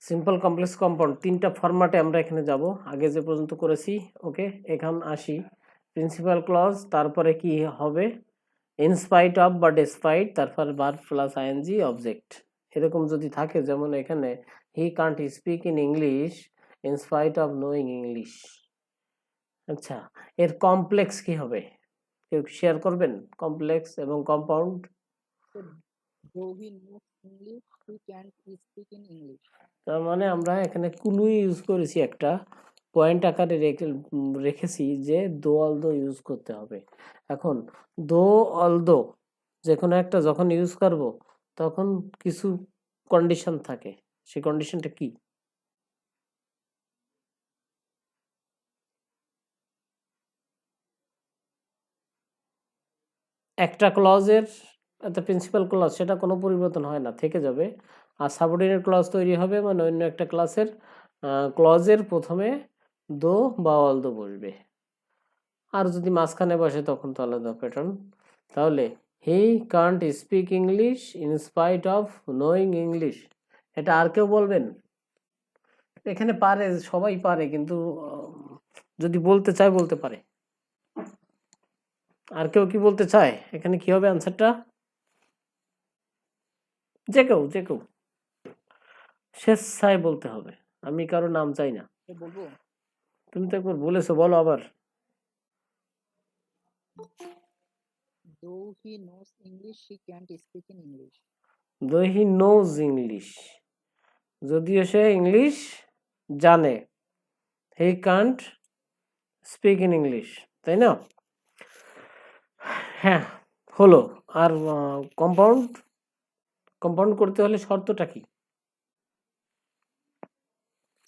Simple complex compound তিনটা ফরম্যাটে আমরা এখানে যাব। আগে যে পর্যন্ত করেছি ওকে, এখন আসি প্রিন্সিপাল ক্লজ, তারপরে কি হবে ইন স্পাইট অফ বা ডেসপাইট, তারপর ভার্ব প্লাস আইএনজি অবজেক্ট। এরকম যদি থাকে, যেমন এখানে হি Kant speak in English in spite of knowing English. আচ্ছা, এর কমপ্লেক্স কি হবে, কেউ শেয়ার করবেন? কমপ্লেক্স এবং compound. Though he knows English, he can't speak in English. তার মানে আমরা এখানে কুলুই ইউজ করেছি, একটা পয়েন্ট আকারে রেখেছি যে দো অলদো ইউজ করতে হবে। এখন দো অলদো যে কোনো একটা যখন ইউজ করব তখন কিছু কন্ডিশন থাকে, সেই কন্ডিশনটা কি? একটা ক্লজের একটা প্রিন্সিপাল ক্লজ, সেটা কোনো পরিবর্তন হয় না, থেকে যাবে। আর সাবঅর্ডিনেট ক্লজ তৈরি হবে মানে অন্য একটা ক্লাসের ক্লজের প্রথমে দো বা অলদো বসবে, আর যদি মাঝখানে বসে তখন তো আলাদা প্যাটার্ন। তাহলে হি Kant speak English in spite of knowing English, এটা আর কেউ বলবেন? এখানে পারে, সবাই পারে, কিন্তু যদি বলতে চায় বলতে পারে। আর কেউ কি বলতে চায়? এখানে কি হবে আনসারটা? যে কেউ, যে কেউ স্বেচ্ছায় বলতে হবে, আমি কারো নাম চাই না। বলবো? তুমি তো একবার বলেছো, বলো আবার। Though he knows English, he can't speak in English. Though he knows English, যদিও সে ইংলিশ জানে, he can't speak in English, তাই না? হ্যাঁ, হলো। আর কম্পাউন্ড, কম্পাউন্ড করতে হলে শর্তটা কি?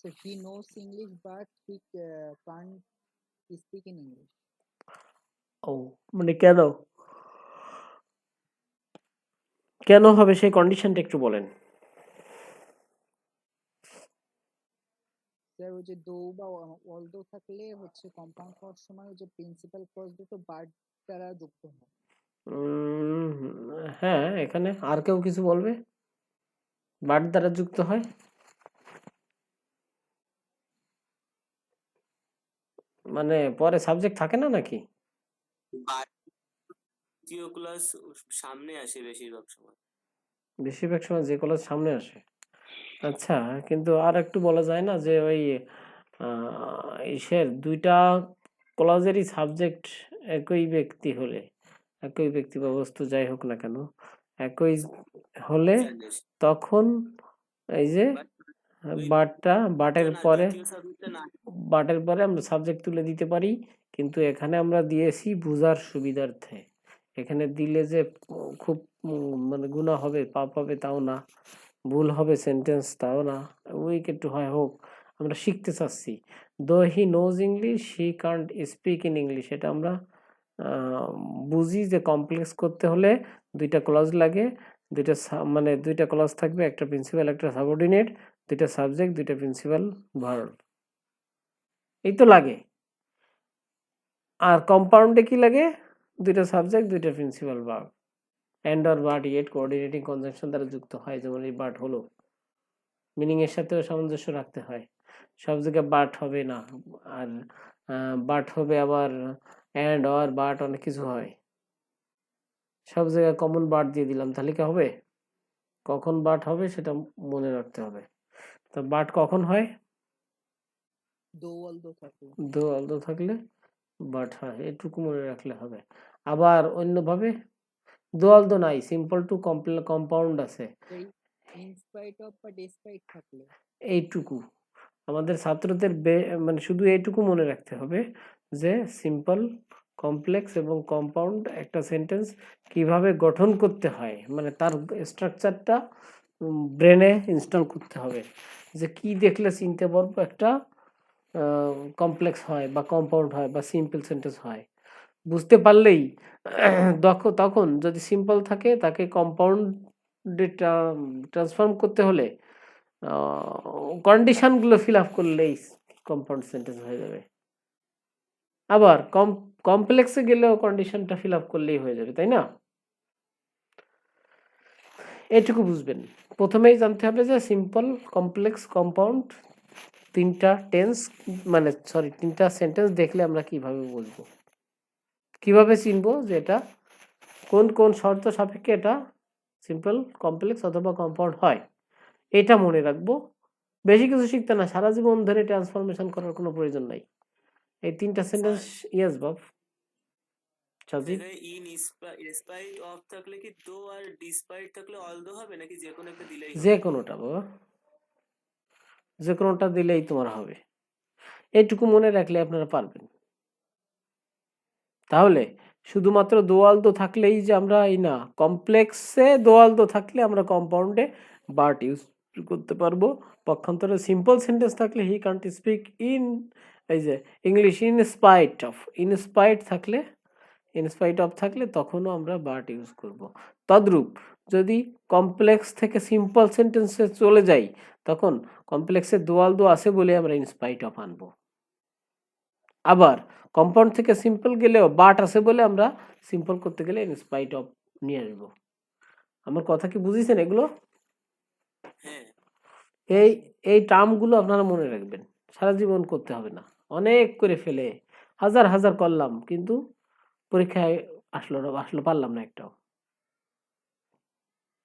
So he knows English, but he can't speak in English. ও মানে কেন, কেন হবে সেই কন্ডিশনটা একটু বলেন। স্যার ওই যে দো বা অলদো থাকলে হচ্ছে কম্পাউন্ড হওয়ার সময় ওই যে প্রিন্সিপাল ক্লজ দুটো বার্ড দ্বারা যুক্ত হয়। হ্যাঁ, এখানে আর কেউ কিছু বলবে? বাট দ্বারা যুক্ত হয় মানে পরে সাবজেক্ট থাকে না নাকি? দ্বিতীয় ক্লাস সামনে আসে বেশিরভাগ সময়। বেশিরভাগ সময় যে ক্লাস সামনে আসে। আচ্ছা, কিন্তু আর একটু বলা যায় না যে ওই ইসের দুইটা ক্লজেরই সাবজেক্ট একই ব্যক্তি হলে, একই ব্যক্তি বা বস্তু যাই হোক না কেন, একই হলে তখন এই যে বাটটা, বাটের পরে আমরা সাবজেক্ট তুলে দিতে পারি, কিন্তু এখানে আমরা দিয়েছি বুঝার সুবিধার্থে। এখানে দিলে যে খুব মানে গুনাহ হবে, পাপ হবে তাও না, ভুল হবে সেন্টেন্স তাও না, উইক একটু হয় হোক, আমরা শিখতে চাচ্ছি। দো he knows English he Kant speak in English, এটা আমরা বুঝি যে কমপ্লেক্স করতে হলে দুইটা ক্লজ লাগে, দুইটা মানে দুইটা ক্লজ থাকবে, একটা প্রিন্সিপাল একটা সাবঅর্ডিনেট, দুইটা সাবজেক্ট দুইটা প্রিন্সিপাল ভার্ব, এই তো লাগে। আর কম্পাউন্ডে কি লাগে? দুইটা সাবজেক্ট দুইটা principal verb, and or but yet coordinating conjunction দ্বারা যুক্ত হয়, যেমন এই বাট হলো, মিনিং এর সাথেও সামঞ্জস্য রাখতে হয়, সব জায়গায় বাট হবে না। আর বাট হবে আবার এন্ড অর বাট, অনেক কিছু হয়, সব জায়গায় কমন বাট দিয়ে দিলাম, তাহলে কি হবে? কখন বাট হবে সেটা মনে রাখতে হবে। তো বাট কখন হয়? দো অলদো থাকলে। দো অলদো থাকলে বাট হয়, এটুকু মনে রাখলে হবে। আবার অন্যভাবে দো অলদো নাই, সিম্পল টু কম্পাউন্ড আছে, ইন স্পাইট অফ বা ডেসপাইট থাকলে এইটুকু আমাদের ছাত্রদের মানে শুধু এইটুকু মনে রাখতে হবে যে সিম্পল, কমপ্লেক্স এবং কম্পাউন্ড একটা সেন্টেন্স কিভাবে গঠন করতে হয়, মানে তার স্ট্রাকচারটা ব্রেনে ইনস্টল করতে হবে, যে কি দেখলে চিনতে পারবো একটা কমপ্লেক্স হয় বা কম্পাউন্ড হয় বা সিম্পল সেন্টেন্স হয়। বুঝতে পারলেই তখন যদি সিম্পল থাকে তাকে কম্পাউন্ডে ট্রান্সফর্ম করতে হলে কন্ডিশনগুলো ফিল আপ করলেই কম্পাউন্ড সেন্টেন্স হয়ে যাবে। আবার কমপ্লেক্সে গেলেও কন্ডিশনটা ফিল আপ করলেই হয়ে যাবে, তাই না? এইটুকু বুঝবেন। প্রথমেই জানতে হবে যে সিম্পল, কমপ্লেক্স, কম্পাউন্ড তিনটা টেন্স মানে সরি তিনটা সেন্টেন্স দেখলে আমরা কিভাবে বুঝবো, কিভাবে চিনবো যে এটা কোন কোন শর্ত সাপেক্ষে এটা সিম্পল, কমপ্লেক্স অথবা কম্পাউন্ড হয়, এটা মনে রাখবো। বেশি কিছু শিখতে না, সারা জীবন ধরে ট্রান্সফরমেশন করার কোনো প্রয়োজন নাই। এই তিনটা সেন্টেন্স। ইয়েস বাব সাজিদ। এখানে ইনস্পাইট অফ থাকলে কি দো আর ডিসপাইট থাকলে অলদো হবে নাকি যে কোনো একটা দিলেই হবে? যে কোনোটা বাবা, যে কোনোটা দিলেই তোমার হবে। এইটুকু মনে রাখলে আপনারা পারবেন। তাহলে শুধুমাত্র দোয়াল তো থাকলেই যে আমরা এই না, কমপ্লেক্সে দোয়াল তো থাকলে আমরা কম্পাউন্ডে বাট ইউজ করতে পারবো। পক্ষান্তরে সিম্পল সেন্টেন্স থাকলে হি কান্ট স্পিক ইন এই যে ইংলিশ ইনস্পাইট থাকলে, ইনস্পাইট অফ থাকলে তখনও আমরা বাট ইউজ করব। তদ্রূপ যদি কমপ্লেক্স থেকে সিম্পল সেন্টেন্সে চলে যাই তখন কমপ্লেক্সে দোয়াল দো আছে বলে আমরা ইনস্পাইট অফ আনবো। আবার কম্পাউন্ড থেকে সিম্পল গেলেও বাট আছে বলে আমরা সিম্পল করতে গেলে ইনস্পাইট অফ নিয়ে আসবো। আমার কথা কি বুঝেছেন? এগুলো হ্যাঁ এই এই টার্মগুলো আপনারা মনে রাখবেন, সারা জীবন করতে হবে না। অনেক করে ফেলে হাজার হাজার করলাম কিন্তু পরীক্ষায় আসলো পারলাম না একটাও।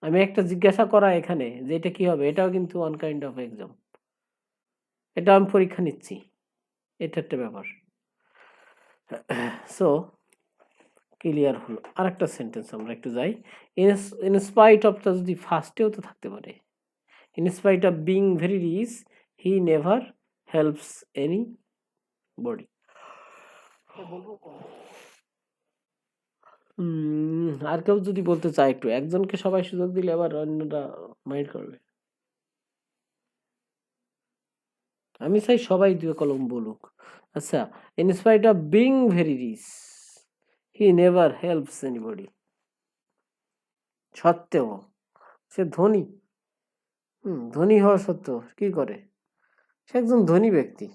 আমি একটা জিজ্ঞাসা করা এখানে যে এটা কি হবে, এটাও কিন্তু ওয়ান কাইন্ড অফ এক্সাম, এটা আমি পরীক্ষা নিচ্ছি, এটা একটা ব্যাপার। সো ক্লিয়ার হলো। আরেকটা সেন্টেন্স আমরা একটু যাই। ইনস্পাইট অফটা যদি ফার্স্টেও তো থাকতে পারে, in spite of being very rich he never helps anybody. বলবো কোন? আর কেউ যদি বলতে চায় একটু, একজনকে সবাই সুযোগ দিলে আবার অন্যরা মাইন্ড করবে। আমি চাই সবাই দুই কলম বলুক। আচ্ছা, in spite of being very rich he never helps anybody. সত্ত্বেও সে ধনী, ধনী হওয়া সত্ত্বেও কি করে? সে একজন ধনী ব্যক্তি।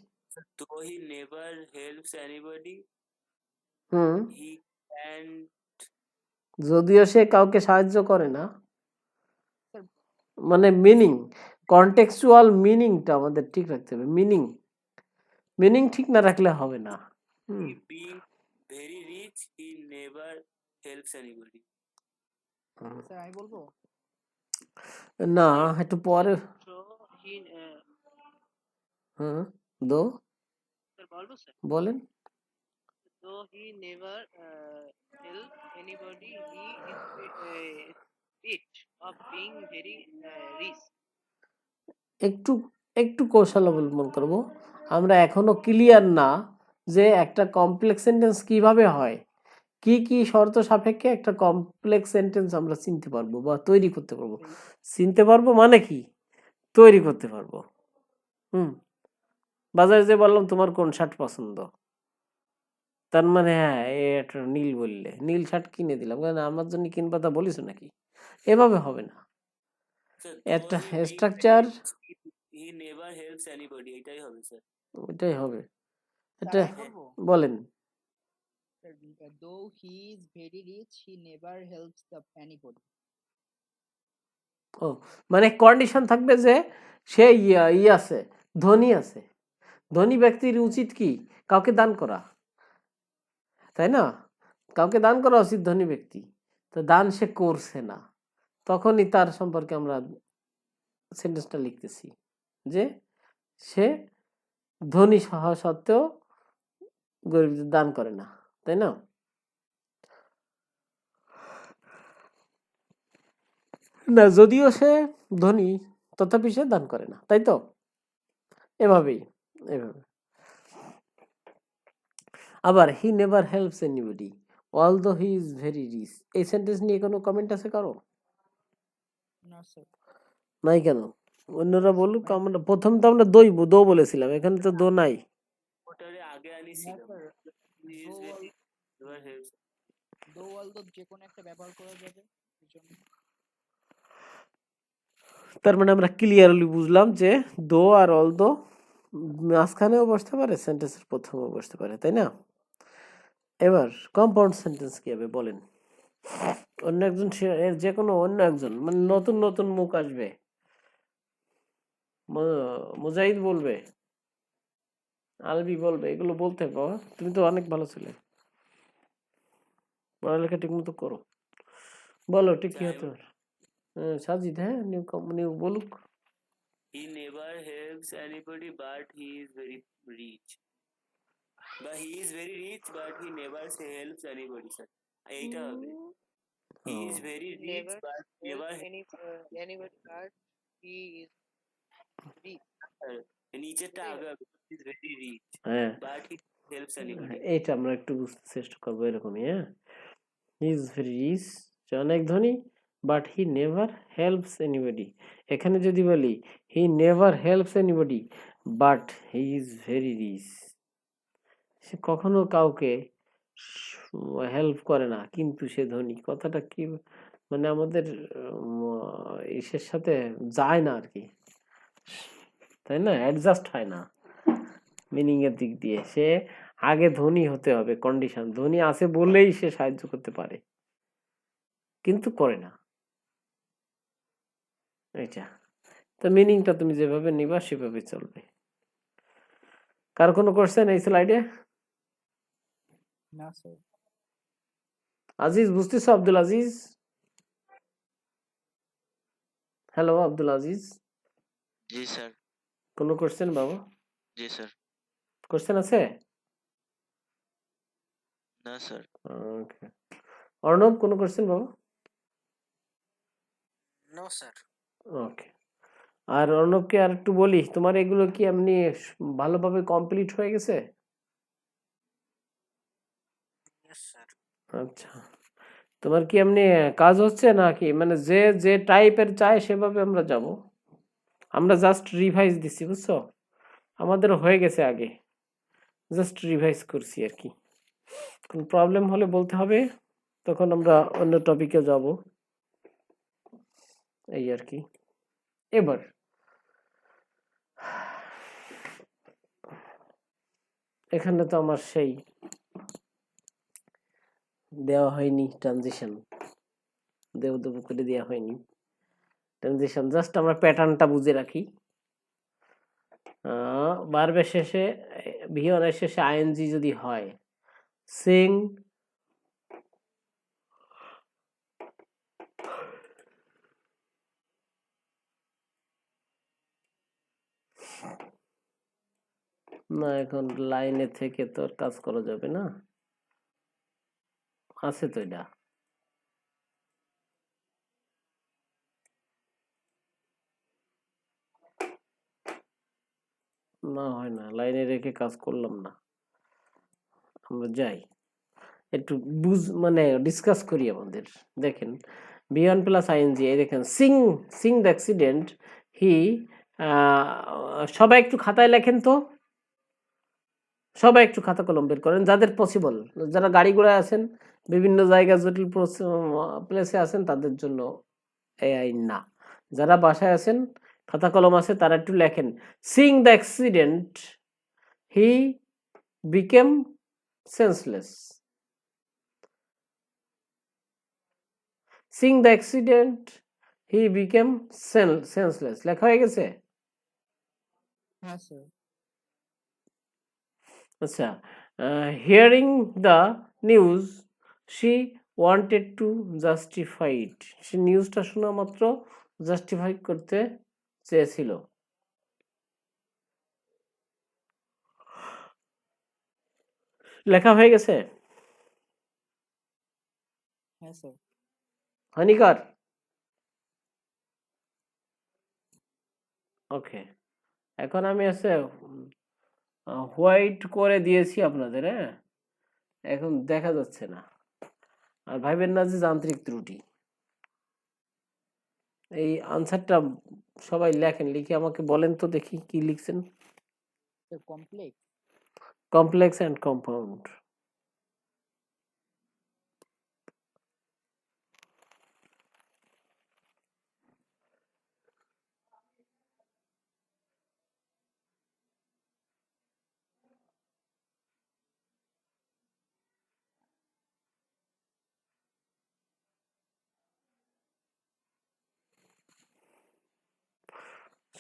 তো হি never helps anybody hmm he can যদিও সে কাউকে সাহায্য করে না, স্যার মানে মিনিং, কনটেক্সচুয়াল মিনিংটা আমাদের ঠিক রাখতে হবে। মিনিং ঠিক না রাখলে হবে না। He being very rich he never helps anybody. Sir আমি বলবো না, একটু পরে। So he হুম দো sir বলবো স্যার বলেন। though he never help anybody he is rich of being very rich. একটু একটু কৌশল অবলম্বন করব। আমরা এখনো ক্লিয়ার না যে একটা কমপ্লেক্স সেন্টেন্স কিভাবে হয়, কি কি শর্ত সাপেক্ষে একটা কমপ্লেক্স সেন্টেন্স আমরা চিনতে পারবো বা তৈরি করতে পারবো। চিনতে পারবো মানে কি, তৈরি করতে পারবো। বাজারে যে বললাম তোমার কোন শার্ট পছন্দ, তার মানে হ্যাঁ একটা নীল বললে নীল শার্ট কিনে দিলাম, কারণ আমার জন্য কিনবা তা বলিস নাকি? এভাবে হবে না। একটা স্ট্রাকচার, হি নেভার হেল্পস এনিবডি, এটাই হবে স্যার। ওইটাই হবে। স্যার এটা আমি বলবো বলেন। Though he is very rich he never helps the anybody. ও মানে কন্ডিশন থাকবে যে সে আছে, ধনী আছে, ধনী ব্যক্তির উচিত কি কাউকে দান করা, তাই না? কাউকে দান করা উচিত ধনী ব্যক্তি, তো দান সে করছে না, তখনই তার সম্পর্কে আমরা সেন্টেন্সটা লিখতেছি যে সে ধনী হওয়া সত্ত্বেও গরিবদের দান করে না, তাই না? না, যদিও সে ধনী তথাপি সে দান করে না, তাই তো? এভাবেই এভাবে। আবার he never helps anybody although he is very rich, এই সেন্টেন্স নিয়ে কোনো কমেন্ট আছে কারো? না স্যার। নাই কেন? অন্যরা বলুক। আমরা প্রথম তো আমরা দো বলেছিলাম, এখানে তো দো নাই। ওটারে আগে না আনিছিলাম। Sir, He is very never helps. Though although যে কোনো একটা ব্যবহার করা যাবে এর জন্য। তার মানে আমরা ক্লিয়ারলি বুঝলাম যে দো আর অলদো মাঝখানেও বসতে পারে, সেন্টেন্সের প্রথমেও বসতে পারে, তাই না? এবার কম্পাউন্ড সেন্টেন্স কি হবে বলেন। অন্য একজন যে কোনো অন্য একজন মানে নতুন নতুন মুখ আসবে, মুজাহিদ বলবে, আলবি বলবে, এগুলো বলতে বাবা তুমি তো অনেক ভালো ছেলে, পড়ালেখা ঠিক মতো করো। বলো ঠিক কি হতে পারে? সাজিদ, হ্যাঁ নিউ বলুক। He never helps anybody, but he is very rich. But he is very rich, but he never helps anybody, sir. এইটা হবে। He is very rich, never but help never anybody, but he is rich. নিচেরটা এটাই আগে হবে। হবে। He is very rich, হ্যাঁ, but he helps anybody. এইটা আমরা একটু বুঝতে চেষ্টা করবো এরকমই। হ্যাঁ, হি ইজ ভেরি রিচ, সে অনেক ধনী, but he never helps anybody. এখানে যদি বলি he never helps anybody but he is very rich, সে কখনো কাউকে হেল্প করে না কিন্তু সে ধনী, কথাটা কি মানে আমাদের ইসের সাথে যায় না আর কি, তাই না? অ্যাডজাস্ট হয় না মিনিং এর দিক দিয়ে। সে আগে ধনী হতে হবে, কন্ডিশন ধনী আছে বলেই সে সাহায্য করতে পারে, কিন্তু করে না। এটা তো মিনিংটা তুমি যেভাবে নিবা সেভাবে চলবে। কার কোনো কোশ্চেন এই ছিল আইডিয়া? না স্যার। আজিজ বুঝতেছো? আব্দুল আজিজ, হ্যালো আব্দুল আজিজ, জি স্যার। কোনো কোশ্চেন বাবা? জি স্যার। কোশ্চেন আছে? না স্যার। ওকে। অর্ণব কোনো কোশ্চেন বাবা? No sir. ওকে। আর অর্ণবকে আর একটু বলি, তোমার এগুলো কি এমনি ভালোভাবে কমপ্লিট হয়ে গেছে? Yes sir. আচ্ছা, তোমার কি এমনি কাজ হচ্ছে নাকি মানে যে যে টাইপের চাই সেভাবে আমরা যাব? আমরা জাস্ট রিভাইজ দিচ্ছি, বুঝছো? আমাদের হয়ে গেছে আগে, জাস্ট রিভাইজ করছি আর কি। কোনো প্রবলেম হলে বলতে হবে, তখন আমরা অন্য টপিকে যাব, এই আর কি। এবার এখানে তো আমার সেই দেওয়া হয়নি ট্রানজিশন, দেব দেব করে দেওয়া হয়নি ট্রানজিশন, জাস্ট আমরা প্যাটার্নটা বুঝে রাখি। ভার্বের শেষে ভিওনের শেষে আইএনজি যদি হয়, সিং না, এখন লাইনে থেকে তো আর কাজ করা যাবে না, আছে তো এটা। না হয় না, লাইনে রেখে কাজ করলাম না, আমরা যাই একটু মানে ডিসকাস করি আমাদের। দেখেন বিয়ন প্লাস আইএনজি, এই দেখেন সিং, সিং দ্য অ্যাক্সিডেন্ট হি, সবাই একটু খাতায় লেখেন তো, সবাই একটু খাতা কলম বের করেন যাদের পসিবল, যারা গাড়ি ঘোড়ায় আছেন, বিভিন্ন জায়গা জটিল প্লেসে আছেন, তাদের জন্য এই আইন না। যারা বাসায় আছেন খাতা কলম আছে তারা একটু লেখেন, seeing the accident he became senseless, seeing the accident he became senseless, লেখা হয়ে গেছে? হ্যাঁ স্যার। আচ্ছা, hearing the news she wanted to justify it, সে নিউজটা শোনা মাত্র জাস্টিফাই করতে চেয়েছিল। লেখা হয়ে গেছে? হ্যাঁ স্যার। হানিকার, ওকে। এখন আমি আছে হোয়াইট করে দিয়েছি আপনাদের, হ্যাঁ, এখন দেখা যাচ্ছে না, আর ভাইবেন না যে যান্ত্রিক ত্রুটি। এই আনসারটা সবাই লেখেন, লিখে আমাকে বলেন তো দেখি কি লিখছেন। Sir complex. Complex and compound,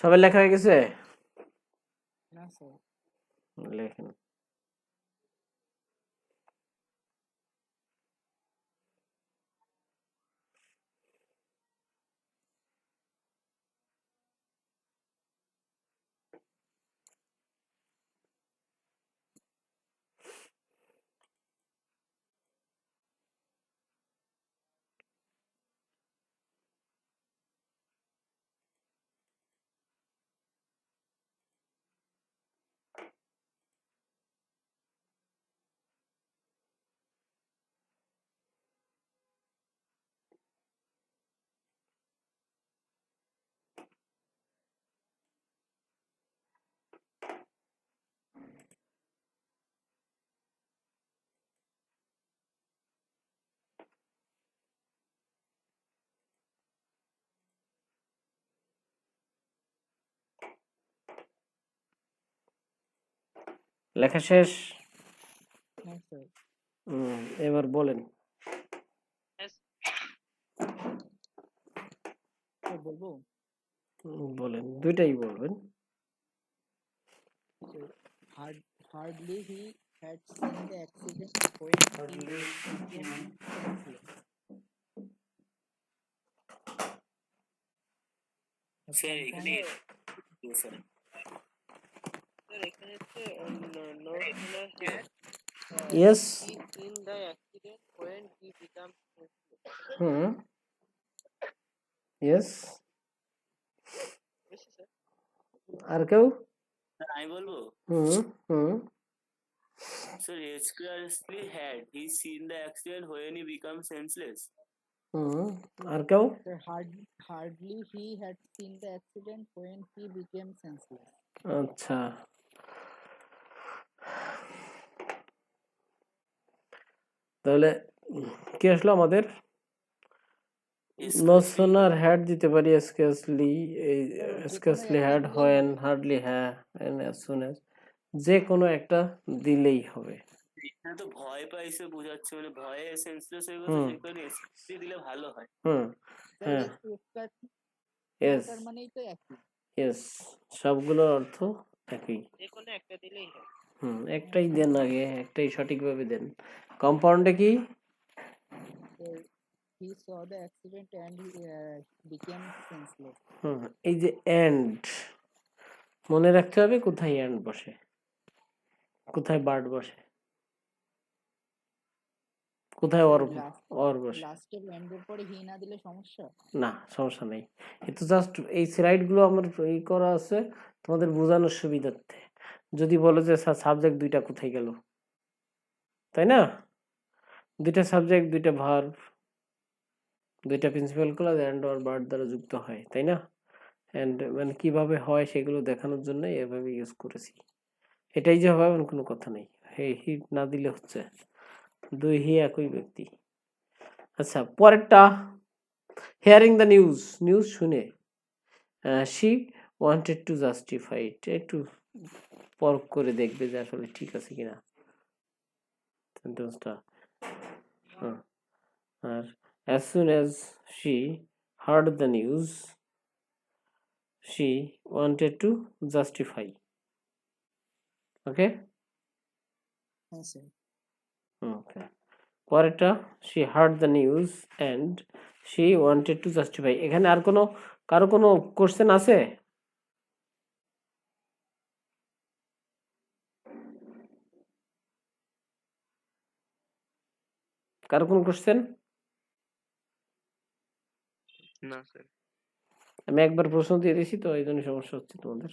সবাই লেখা হয়ে গেছে? না স্যার। লেখেন। লেখা শেষ? হ্যাঁ স্যার। এবার বলেন। Yes. স্যার বলবো? বলেন, দুইটাই বলবেন। Hardly he had seen the accident when he became senseless. Sir এখানে Compound স্যার Sir, এখানে হচ্ছে no sooner had Yes. he seen the accident when he became senseless. হুম। Yes. বুঝছি স্যার। আর কেউ? স্যার আমি বলবো হুম। Sir scarcely had he seen the accident when he became senseless. আর কেউ? Sir, hardly he had seen the accident when he became senseless. আচ্ছা, তাহলে কি আসলো আমাদের? নো সোনার হ্যাড দিতে পারি স্কেসলি হ্যাড, হোয়েন, হার্ডলি, হ্যাঁ, এন্ড অ্যাজ সুন অ্যাজ, যে কোনো একটা দিলেই হবে। এখানে তো ভয় পাইছে বোঝাচ্ছে, মানে ভয়ে সেন্সলেস হয়ে গেছে, হুম। সেখানে এসপি দিলে ভালো হয়। Sir, হ্যাঁ, yes, ইয়েস মানেই তো একই। ইয়েস, সবগুলোর অর্থ একই। যে কোনো একটা দিলেই হয়। একটাই দেন, আগে একটাই সঠিকভাবে দেন। কম্পাউন্ডে কি? Sir, he saw the accident and he became senseless. এই যে এন্ড, মনে রাখতে হবে কোথায় এন্ড বসে, কোথায় বার্ড বসে, কোথায় অর বসে। লাস্টের এন্ডের পরে হি না দিলে সমস্যা? না, সমস্যা নেই। কিন্তু জাস্ট এই স্লাইড গুলো আমার ই করা আছে তোমাদের বোঝানোর সুবিধার্থে। যদি বলো যে স্যার সাবজেক্ট দুইটা কোথায় গেল, তাই না? দুইটা সাবজেক্ট, দুইটা ভার্ব, দুইটা principal clause and or but দ্বারা যুক্ত হয়, তাই না? এন্ড মানে কিভাবে হয় সেগুলো দেখানোর জন্য এভাবে ইউজ করেছি। এটাই যে হবে এমন কোনো কথা নেই। হে হি না দিলে হচ্ছে, দুই হি একই ব্যক্তি। আচ্ছা, পরেরটা, হিয়ারিং দ্য নিউজ শুনে শি ওয়ান্টেড টু জাস্টিফাই ইট, একটু পরখ করে দেখবে যে আসলে ঠিক আছে কিনা সেন্টেন্সটা। আর as soon as she heard the news she wanted to justify. Okay? হ্যাঁ স্যার। Okay. পরেরটা, she heard the news and she wanted to justify. এখানে আর কারো কোনো কোশ্চেন আছে? কারো কোনো কোশ্চেন? না স্যার। আমি একবার প্রশ্ন দিয়ে দিয়েছি তো এই জন্য সমস্যা হচ্ছে তোমাদের।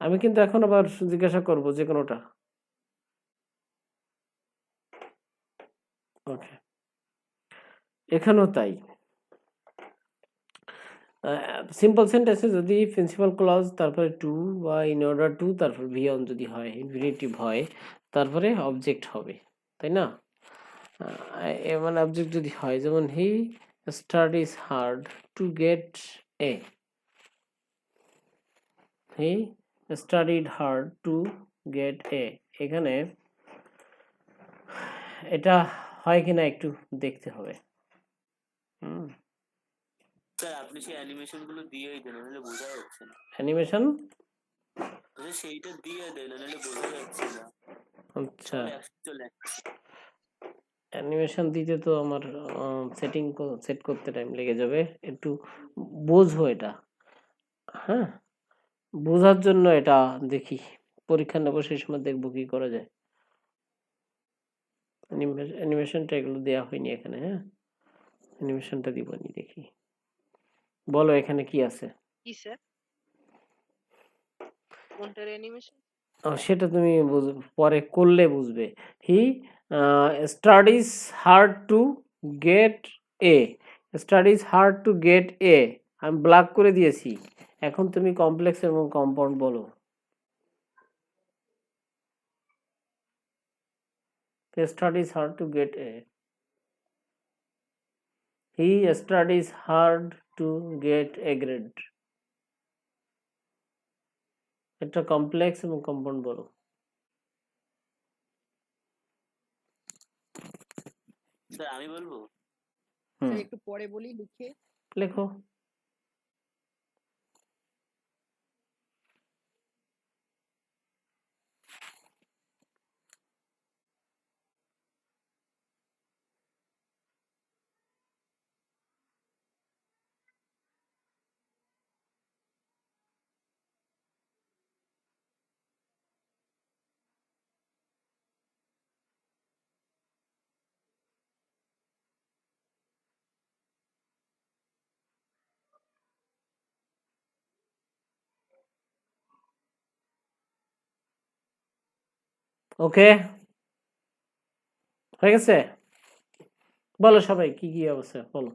আমি কিন্তু এখন আবার জিজ্ঞাসা করব যে কোনোটা। ওকে, এখানেও তাই। সিম্পল সেন্টেন্সে যদি প্রিন্সিপাল ক্লজ তারপরে টু বা ইন অর্ডার টু তারপর ভিয়ন যদি হয়, ইনফিনিটিভ হয়, তারপরে অবজেক্ট হবে, তাই না? মানে অবজেক্ট যদি হয়, যেমন হি studies hard to get A, he studied hard to get এ। এখানে এটা হয় কিনা একটু দেখতে হবে। স্যার আপনি সেই অ্যানিমেশন গুলো দিয়েই দেন, নাহলে বোঝা যাচ্ছে না। অ্যানিমেশন আচ্ছা সেইটা দিয়ে দেন, নাহলে বোঝা যাচ্ছে না, আচ্ছা সব একসাথে চলে যাচ্ছে। অ্যানিমেশন দিতে তো আমার সেট করতে টাইম লেগে যাবে একটু, বুঝবো এটা। হ্যাঁ, বোঝার জন্য এটা দেখি, পরীক্ষা নেবো সেই সময় দেখবো কি করা যায়। অ্যানিমেশনটা এগুলো দেওয়া হয়নি এখানে। হ্যাঁ, অ্যানিমেশনটা দিবনি, দেখি। বলো এখানে কি আছে। কি স্যার? কোনটার অ্যানিমেশন? সেটা তুমি পরে করলে বুঝবে। হি studies hard to get A, studies hard to get এ, আমি ব্ল্যাক করে দিয়েছি। এখন তুমি কমপ্লেক্স এবং কম্পাউন্ড বলো। Studies hard to get A, he studies hard to get A grade. এটা কমপ্লেক্স এবং কম্পাউন্ড বলো। স্যার আমি বলবো? হুম, স্যার একটু পরে বলি লিখে। লেখো। ওকে, হয়ে গেছে? বলো সবাই কি কি অবস্থা বলো।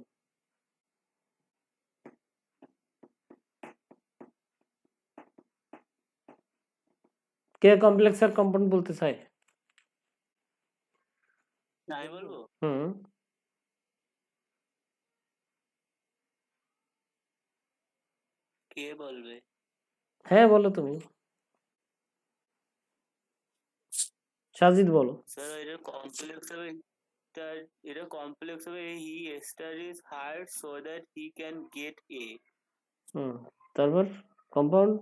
কে কমপ্লেক্স আর কম্পাউন্ড বলতে চায়? আমি বলবো? হুম, কে বলবে? হ্যাঁ বলো তুমি। সাজিদ বলো। স্যার এটা কমপ্লেক্স হবে, তার এটা কমপ্লেক্স হবে, he studies hard so that he can get A. হুম, তারপর কম্পাউন্ড।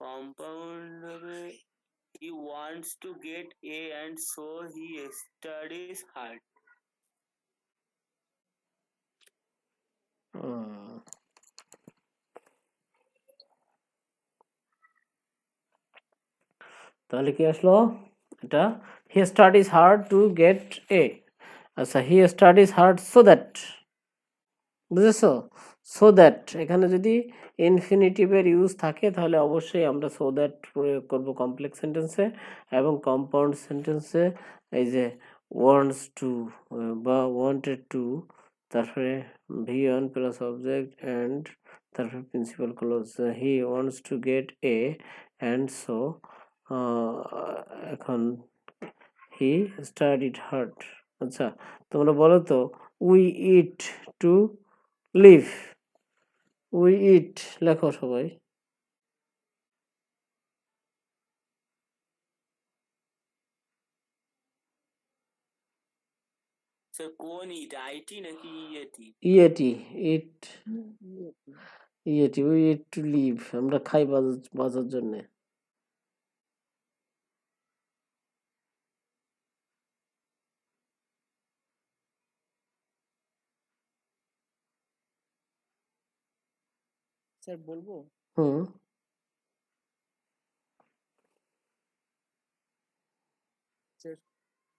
কম্পাউন্ড হবে, he wants to get A and so he studies hard. তাহলে কি আসলো এটা? He studies hard to get A. আচ্ছা, he studies hard so that, বুঝেছো? So that এখানে যদি ইনফিনিটিভের ইউজ থাকে তাহলে অবশ্যই আমরা সো দ্যাট প্রয়োগ করব কমপ্লেক্স সেন্টেন্সে, এবং কম্পাউন্ড সেন্টেন্সে এই যে ওয়ান্টস টু বা ওয়ান্টেড টু, তারপরে V one plus object and তারপরে principal clause, he wants to get A and so, এখন হি স্টাডিড হার্ড। আচ্ছা, তোমরা বলো তো, we eat to live, we eat লেখো সবাই। স্যার কোন ইট, আইটি নাকি ইএটি? ইএটি, ইট, ইয়েটি। EAT, we eat to live, আমরা খাই বাজার জন্য। স্যার বলবো? হুম, স্যার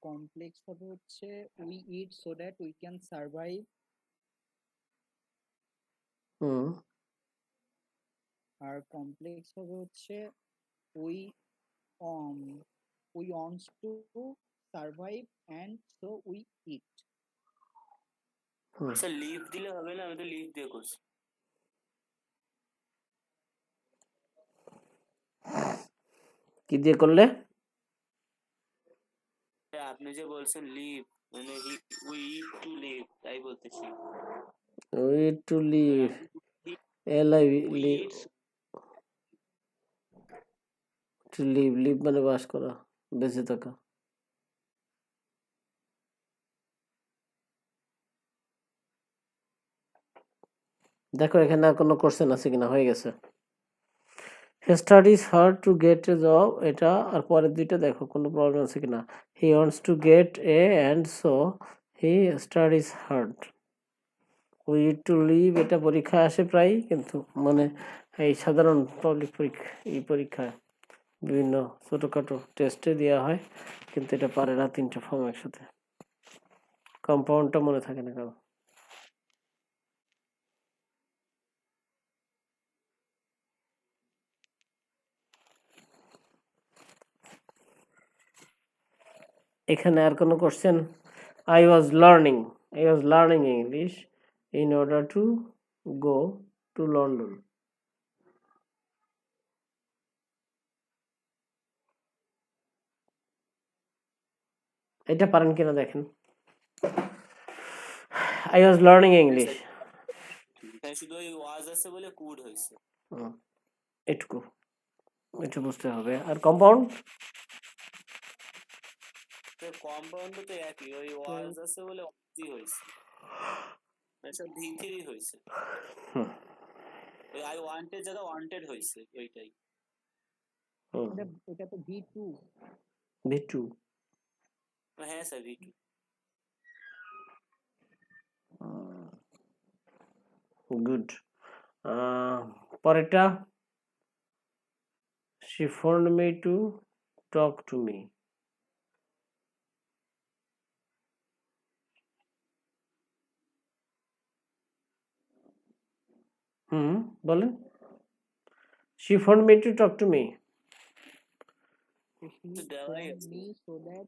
কমপ্লেক্স হবে হচ্ছে we eat so that we can survive, hmm, আর কমপ্লেক্স হবে হচ্ছে we we wants to survive and so we eat. Hmm. Sir live দিলে হবে না, আমি তো লিভ দিয়ে করছি। কি দিয়ে করলে? স্যার আপনি যে বলছেন লিভ, মানে উই ইট টু লিভ, তাই বলতেছি। We eat to live, L I we live, eat, to live, live মানে বাস করা, বেঁচে থাকা। দেখো এখানে আর কোনো কোশ্চেন আছে কিনা, হয়ে গেছে। He studies hard to get a job, এটা আর পরের দুইটা দেখো কোনো প্রবলেম আছে কিনা। He wants to get A and so he studies hard. We to live, এটা পরীক্ষায় আসে প্রায়, কিন্তু মানে এই সাধারণ পাবলিক পরীক্ষা, এই পরীক্ষায় বিভিন্ন ছোটোখাটো টেস্টে দেওয়া হয়, কিন্তু এটা পারে না তিনটা ফর্ম একসাথে। কম্পাউন্ডটা মনে থাকে না কারো। এখানে আর কোনো question? I was learning English in order to go to London. এটা পারেন কিনা দেখেন। I was learning English. এখানে শুধু ওই ওয়াজ আছে বলে কুড হয়েছে। এটুকু এটা বুঝতে হবে। আর কম্পাউন্ড? কম্পাউন্ড তো একই, ওই ওয়াজ আছে বলে ওয়াজই হয়েছে, এসব ভিথিরই হয়েছে। ওই আই ওয়ান্টেড জায়গা ওয়ান্টেড হয়েছে, ওইটাই। এটা তো V2। V2, হ্যাঁ স্যার ভিটু। গুড। পরেরটা, she phoned me to talk to me. বলেন। she phoned me to talk to me. He দেওয়াই phoned আছে। me so that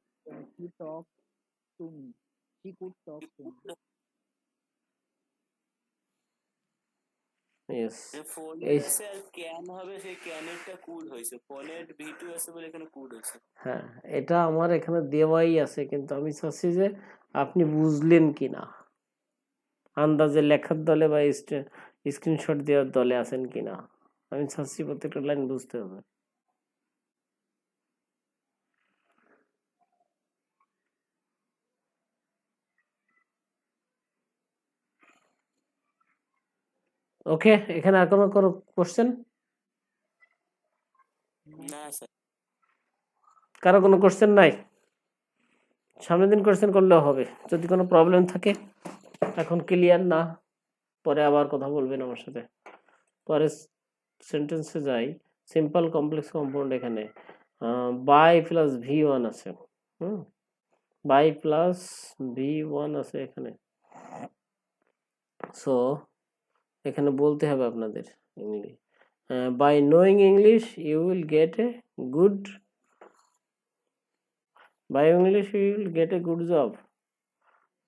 he talked to me. He could talk to me. Yes. Phone এই আছে আর can হবে, সেই ক্যানেরটা could হয়েছে, ফোনের V2 আছে বলে এখানে কুড হয়েছে। হ্যাঁ, এটা আমার এখানে দেওয়াই আছে, কিন্তু আমি চাচ্ছি যে আপনি বুঝলেন কিনা, আন্দাজে লেখার দলে বা স্ক্রিনশট দেওয়ার দলে আছেন কিনা। আমি চাচ্ছি প্রত্যেকটা লাইন বুঝতে হবে। ওকে, এখানে আর কোনো কোনো কোশ্চেন? না স্যার। কারো কোনো কোশ্চেন নাই? সামনের দিন কোশ্চেন করলেও হবে, যদি কোনো প্রবলেম থাকে। এখন ক্লিয়ার না, পরে আবার কথা বলবেন আমার সাথে। পরে সেন্টেন্সে যাই। সিম্পল কমপ্লেক্স কম্পাউন্ড, এখানে বাই প্লাস V1 আছে, বাই প্লাস V1 আছে এখানে। সো এখানে বলতে হবে আপনাদের English, by knowing English you will get a good, by English you will get a good job,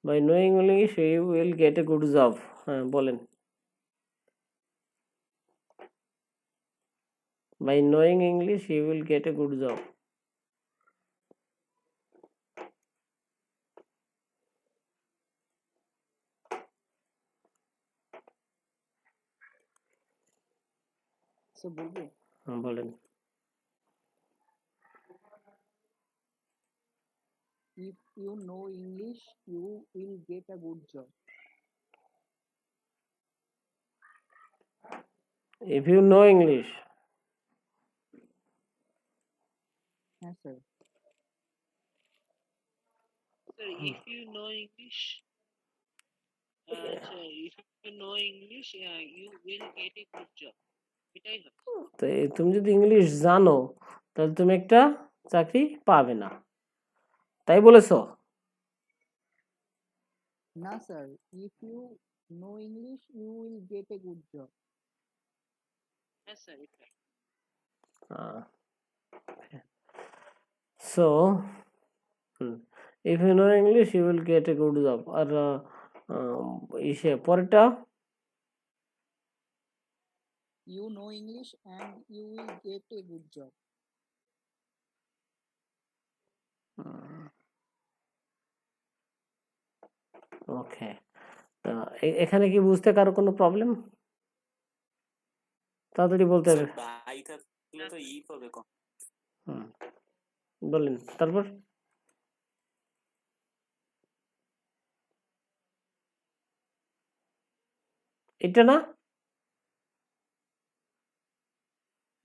by knowing English you will get a good job. হ্যাঁ বলেন। By knowing English, you will get a good job. So বলবো, বলেন। if you know English, you will get a good job. If you know English, হ্যাঁ sir. Sir, if you know English, if you know English, you will get a good job. এটাই হবে। তো তুমি যদি English জানো তাহলে তুমি একটা চাকরি পাবে না, তাই বলেছো? না sir, if you know English, you will get a good job. হ্যাঁ স্যার, এটাই। So if you know English, you will get a good job. আর ইসে পরেরটা, You know English and you will get a good job. ওকে। এখানে কি বুঝতে কারো কোনো problem? তাড়াতাড়ি বলতে হবে। বাই থাকলে তো ইফ হবে। বলেন তারপর। এটা না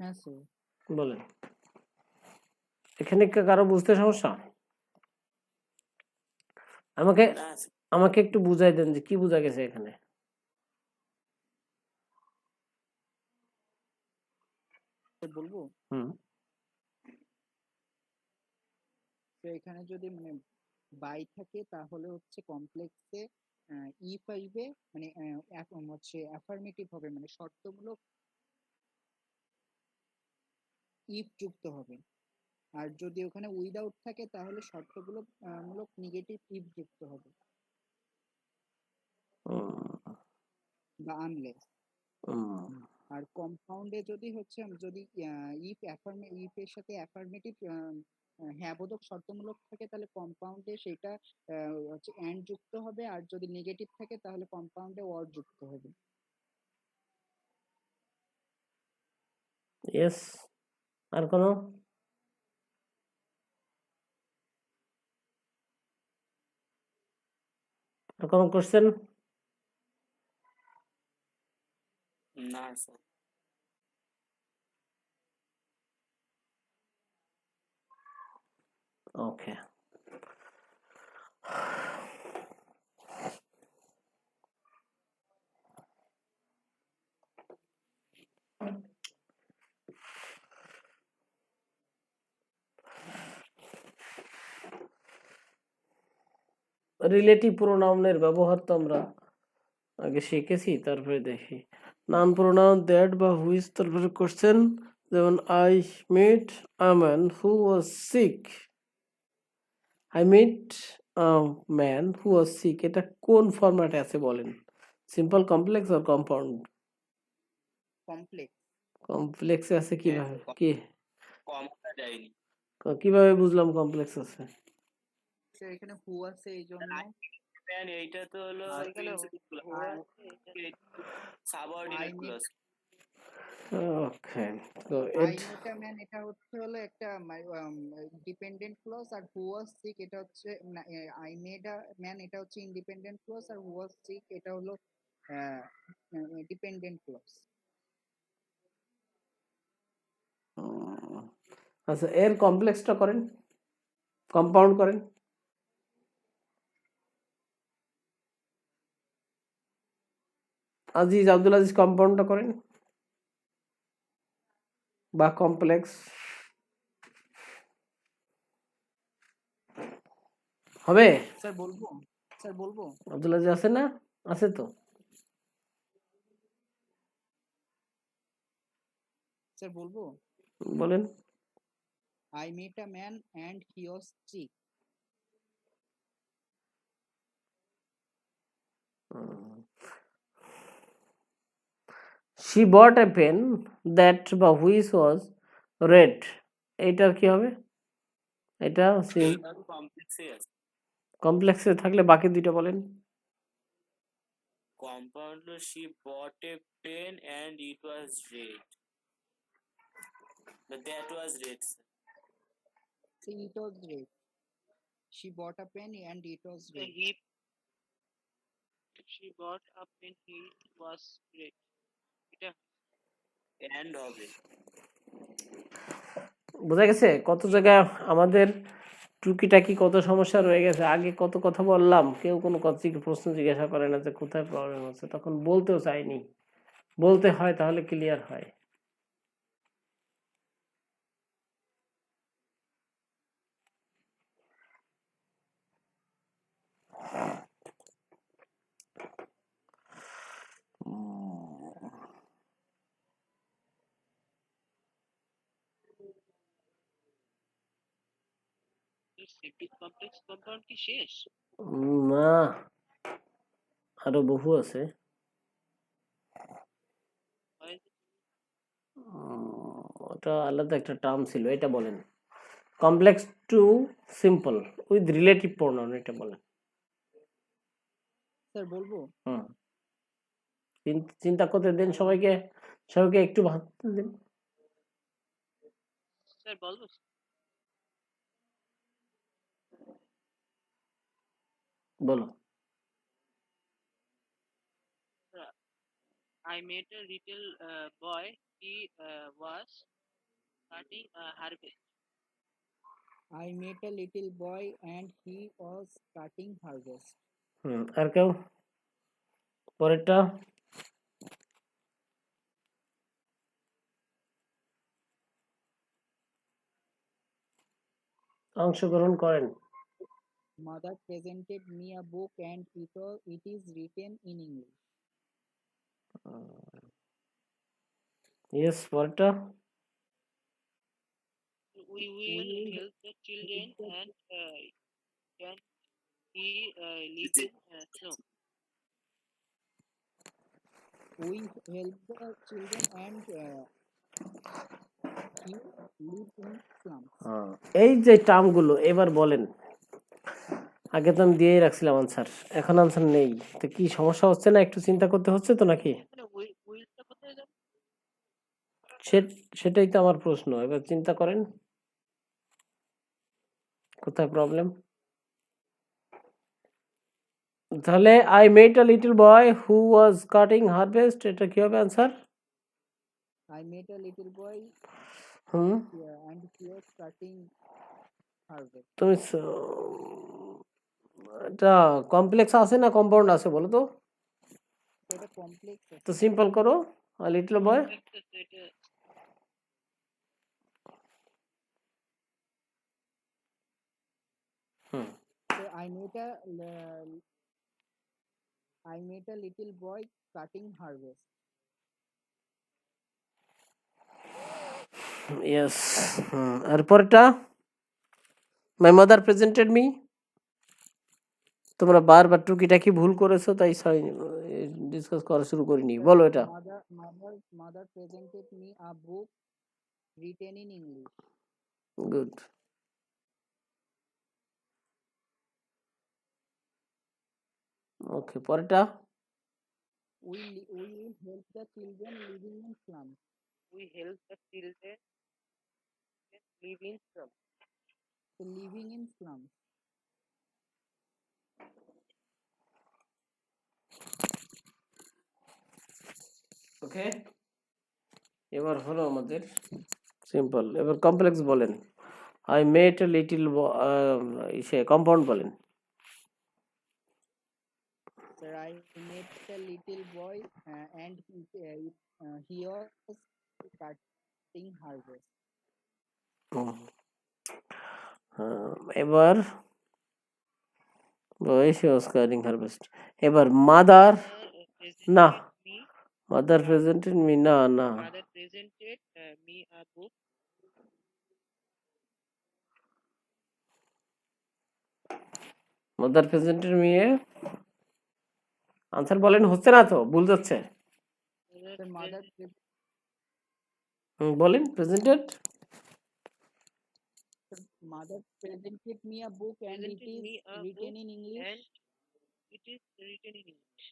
হ্যাঁ স্যার। বলেন এখানে কারো বুঝতে সমস্যা আমাকে না sir. আমাকে একটু বুঝাই দেন যে কি বোঝা গেছে এখানে বলবো হুম তো এখানে যদি মানে বাই থাকে তাহলে হচ্ছে কমপ্লেক্সে ইফ আসবে, মানে হচ্ছে অ্যাফার্মেটিভ হবে, মানে শর্তমূলক ইফ যুক্ত হবে। আর যদি ওখানে উইদাউট থাকে তাহলে শর্তগুলো মূলক নেগেটিভ ইফ যুক্ত হবে বা আনলেস। আর কম্পাউন্ডে যদি হচ্ছে যদি ইফ এর সাথে অ্যাফার্মেটিভ হ্যাঁ বোধক শর্তমূলক থাকে তাহলে কম্পাউন্ডে সেটা হচ্ছে এন্ড যুক্ত হবে, আর যদি নেগেটিভ থাকে তাহলে কম্পাউন্ডে অর যুক্ত হবে। ইয়েস আর কোনো কোশ্চেন না sir. ওকে রিলেটিভ প্রোনাউনের ব্যবহার তো আমরা আগে শিখেছি তারপরে দেখি নাউন প্রোনাউন দ্যাট বা হুইচ তারপরে কোশ্চেন যেমন I meet a man who was sick I meet a man who was sick এটা কোন ফরম্যাটে আছে বলেন সিম্পল কমপ্লেক্স আর কম্পাউন্ড কমপ্লেক্স। কমপ্লেক্সে আছে কিভাবে কি কমটা যায়নি কিভাবে বুঝলাম কমপ্লেক্স আছে এখানে হু আছে এই জন্য, man এইটা তো হলো আর প্রিন্সিপাল আর সাবঅর্ডিনেট I ক্লজ ওকে তো আই মিট আ ম্যান এটা হচ্ছে হলো একটা ডিপেন্ডেন্ট ক্লজ, আর হু ওয়াজ সিক এটা হচ্ছে আই মেড আ ম্যান এটা হচ্ছে ইন্ডিপেন্ডেন্ট ক্লজ, আর হু ওয়াজ সিক এটা হলো ডিপেন্ডেন্ট ক্লজ। আচ্ছা এর কমপ্লেক্সটা করেন কম্পাউন্ড করেন আজিজ আব্দুল আজিজ কম্পাউন্ডটা করেন বা কমপ্লেক্স হবে স্যার বলবো স্যার বলবো আব্দুল আজিজ আছে না আছে তো স্যার বলবো বলেন I met a man and he was sick. she bought a pen that বা which was red এইটার কি হবে এটা এইটা কমপ্লেক্সে আছে কমপ্লেক্সে থাকলে বাকি দুইটা বলেন compound she bought a pen and it was red but that was red sir. See, it was red. She bought a pen and it was So red. she bought a pen, it was red. এটা and হবে বোঝা গেছে কত জায়গায় আমাদের টুকিটাকি কত সমস্যা রয়ে গেছে আগে কত কথা বললাম কেউ কোনো প্রশ্ন জিজ্ঞাসা করে না যে কোথায় প্রবলেম হচ্ছে তখন বলতেও চাইনি বলতে হয় তাহলে ক্লিয়ার হয় সিম্পল কমপ্লেক্স কম্পাউন্ড কি শেষ? না আরো বহু আছে ওটা আলাদা একটা টার্ম ছিল এটা বলেন complex to simple with relative pronoun এটা বলেন স্যার বলবো হুম চিন্তা করতে দেন সবাইকে সবাইকে একটু ভাবতে দিন স্যার বলবো বলো I met a little boy. He was cutting a harvest. I met a little boy and he was cutting harvest. আর কেউ? পরেরটা অংশগ্রহণ করেন। Mother presented me a book and it is written in English. Yes, পরেরটা We will help the children and can he live in snow. We help the children and he lives in slums. এই যে টার্মগুলো এবার বলেন। আগে তো আমি দিয়েই রাখছিলাম আনসার, এখন আনসার নেই, তো কি সমস্যা হচ্ছে না? একটু চিন্তা করতে হচ্ছে তো নাকি? মানে উইলটা কোথায় যাবে? সেটাই তো আমার প্রশ্ন, এবার চিন্তা করেন কোথায় প্রবলেম। তাহলে I met a little boy who was cutting harvest, এটা কি হবে answer? I met a little boy hmm, and he was cutting harvest. তুমি এটা কমপ্লেক্স আছে না কম্পাউন্ড আছে বলো তো? এটা কমপ্লেক্স তো সিম্পল করো, আ লিটল বয়। এটা হুম, So I met a little boy cutting harvest. Yes. আর পরেরটা মাই মাদার প্রেজেন্টেড মি। তোমরা বারবার টুকিটাকি ভুল করেছো তাই ডিসকাস করা শুরু করিনি, বলো এটা। Mother presented me a book written in English. Good. Okay, পরেরটা We will help the children living in slums. we help the children live in slums. So living in slums. ওকে, এবার হলো আমাদের সিম্পল। এবার কমপ্লেক্স বলেন। I met a little say compound বলেন। Sir, I met a little boy and he was cutting harvest. এবার সে ওয়াজ cutting harvest. এবার mother, না Me, mother presented me, না না mother presented me a book. Mother presented me a answer বলেন, হচ্ছে না তো, ভুল যাচ্ছে। Sir, বলেন presented. mother presented me a book and it Presented is me a written book in English. and it is written in English.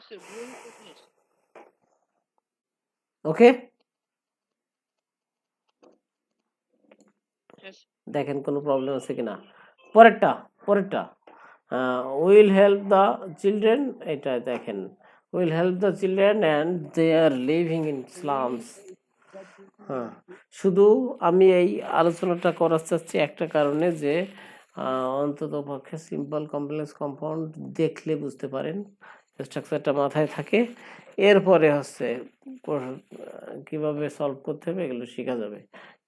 So, ভুল কোথায়? ওকে, Yes. দেখেন কোনো প্রবলেম আছে কিনা। পরেরটা উইল হেল্প দ্য চিলড্রেন, এটা দেখেন will help the children and they are living in slums. হ্যাঁ, শুধু আমি এই আলোচনাটা করার চাচ্ছি একটা কারণে যে অন্তত পক্ষে সিম্পল কমপ্লেক্স কম্পাউন্ড দেখলে বুঝতে পারেন, স্ট্রাকচারটা মাথায় থাকে, এরপরে হচ্ছে কিভাবে সলভ করতে হবে এগুলো শেখা যাবে।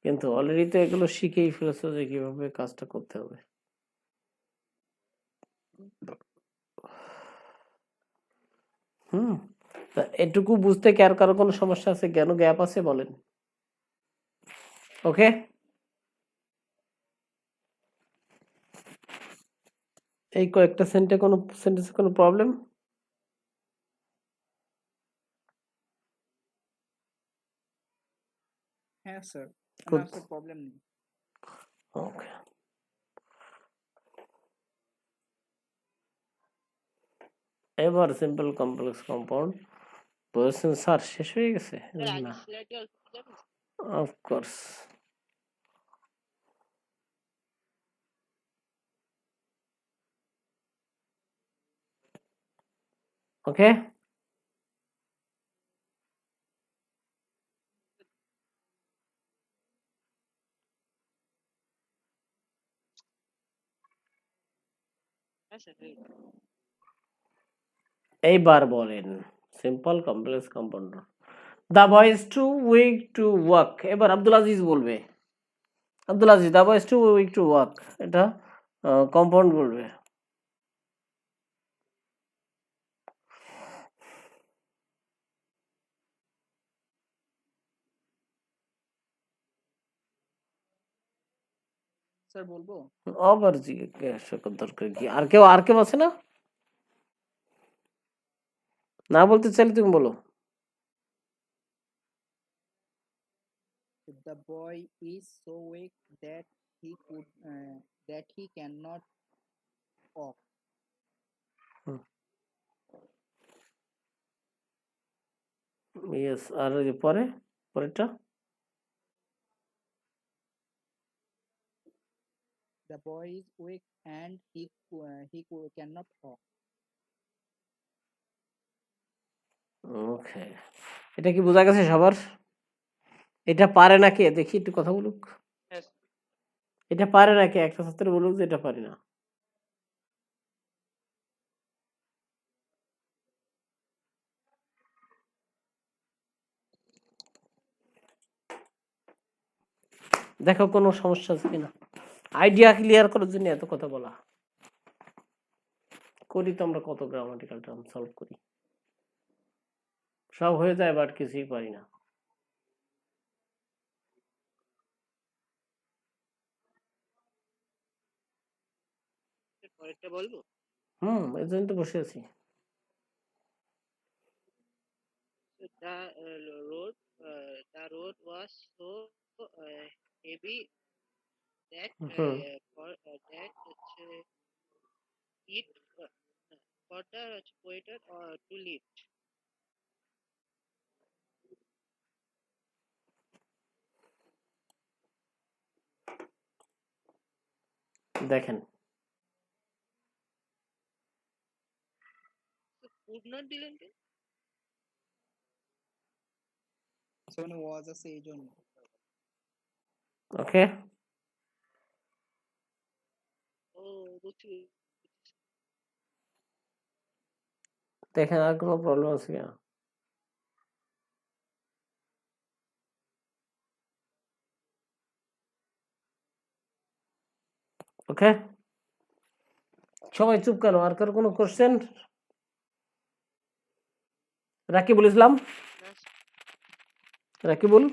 কিন্তু অলরেডি তো এগুলো শিখেই ফেলেছো যে কিভাবে কাজটা করতে হবে। তা এটুকু বুঝতে কি আর কারো কোনো সমস্যা আছে, জ্ঞান গ্যাপ আছে বলেন? ওকে, এই কয়েকটা সেন্টেন্সে কোনো প্রবলেম? হ্যাঁ স্যার, Good. না স্যার প্রবলেম নেই। ওকে, এবার সিম্পল কমপ্লেক্স কম্পাউন্ড বলছেন স্যার শেষ হয়ে গেছে Sir, না? আগের স্লাইডে অল্প যাবেন? Of course. Okay, Yes, sir. Right. এইবার বলেন simple complex compound. The boy is too weak to work. এবার আব্দুল আজিজ বলবে। Abdul Aziz, the boy is too weak to work, এটা কম্পাউন্ড বলবে। স্যার বলবো? আবার জিজ্ঞাসা করার দরকার কি? আর কেউ আছে না? না বলতে চাইলে তুমি বলো। The boy is so weak that he cannot walk. Yes, আর ওই যে পরেরটা The boy is weak and he cannot walk. ওকে, এটা কি বোঝা গেছে সবার? এটা পারে না কে? দেখি একটু কথা বলুক। Yes. এটা পারে না কে? একটা ছাত্র বলুক যে এটা পারি না। দেখো কোনো সমস্যা আছে কিনা, আইডিয়া ক্লিয়ার করার জন্য এত কথা বলা। করি তো আমরা কত গ্রামাটিক্যাল টার্ম সলভ করি, সব হয়ে যায় বাট কিছুই পারি না। পরেরটা বলবো? এই জন্য তো বসে আছি। So the road was so heavy that hmm, it for the waiter to lift. দেখেন So could not দিলেন কেন? So মানে was আছে এই জন্য। ওকে, ও বুঝছি। দেখেন আর কোনো প্রবলেম আছে কিনা। ওকে, সবাই চুপ কেন? আর কারো কোনো কোশ্চেন? রাকিবুল ইসলাম, না, রাকিবুল,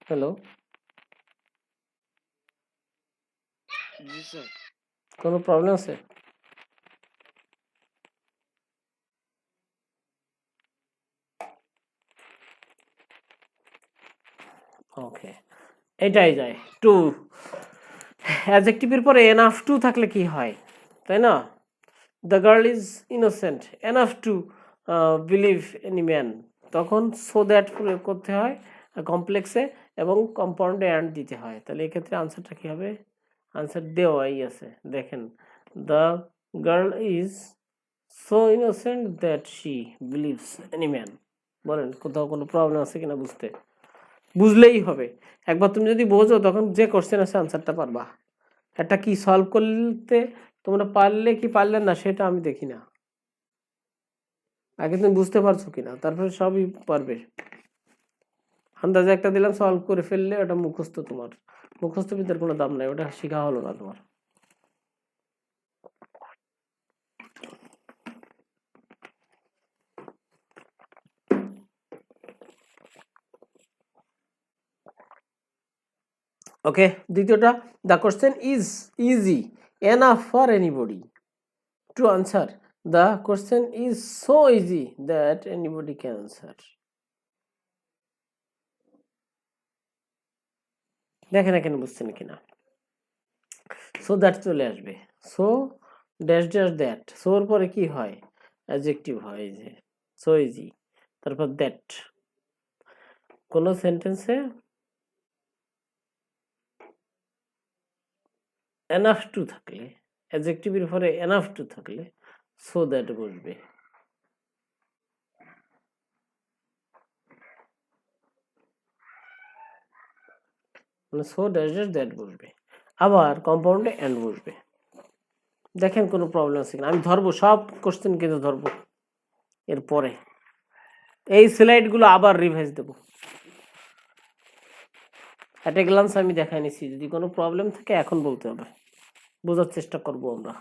হ্যালো, জি স্যার। কোনো প্রবলেম আছে? ওকে, এটাই যায় টু। অ্যাডজেক্টিভের পরে এনাফ টু থাকলে কি হয়, তাই না? The girl is innocent enough to believe any man, তখন সো দ্যাট প্রয়োগ করতে হয় কমপ্লেক্সে এবং কম্পাউন্ডে অ্যান্ড দিতে হয়। তাহলে এক্ষেত্রে আনসারটা কি হবে? আনসার দেওয়াই আছে, দেখেন the girl is so innocent that she believes any man. বলেন কোথাও কোনো প্রবলেম আছে কিনা বুঝতে? বুঝলেই হবে। একবার তুমি যদি বোঝো তখন যে কোশ্চেন আছে আনসারটা পারবা। একটা কি সলভ করতে তোমরা পারলে কি পারলে না সেটা আমি দেখি না, আগে তুমি বুঝতে পারছো কিনা, তারপরে সবই পারবে। আন্দাজে একটা দিলাম, সলভ করে ফেললে ওটা মুখস্থ, তোমার মুখস্থ বিদ্যার কোনো দাম নাই, ওটা শেখা হলো না তোমার। ওকে, দ্বিতীয়টা, the question is easy enough for anybody two answer. The question is so easy that anybody can answer. দেখেন এখানে বুঝছেন কিনা। সো দ্যাট চলে আসবে, সো ড্যাশ ড্যাশ দ্যাট, সোর পরে কি হয়? অ্যাডজেক্টিভ হয়, যে সো ইজি, তারপর দ্যাট। কোন সেন্টেন্সে এনাফ টু থাকলে, অ্যাডজেক্টিভের পরে এনাফ টু থাকলে সো দ্যাট বসবে। মানে সো ড্যাশ ড্যাশ দ্যাট বসবে, আবার কম্পাউন্ডে অ্যান্ড বসবে। দেখেন কোনো প্রবলেম আছে কিনা, আমি ধরবো সব কোশ্চেন কিন্তু ধরবো এরপরে। এই স্লাইডগুলো আবার রিভাইজ দেবো, অ্যাট এ গ্লান্স আমি দেখাই নিছি, যদি কোনো প্রবলেম থাকে এখন বলতে হবে, বোঝার চেষ্টা করব আমরা।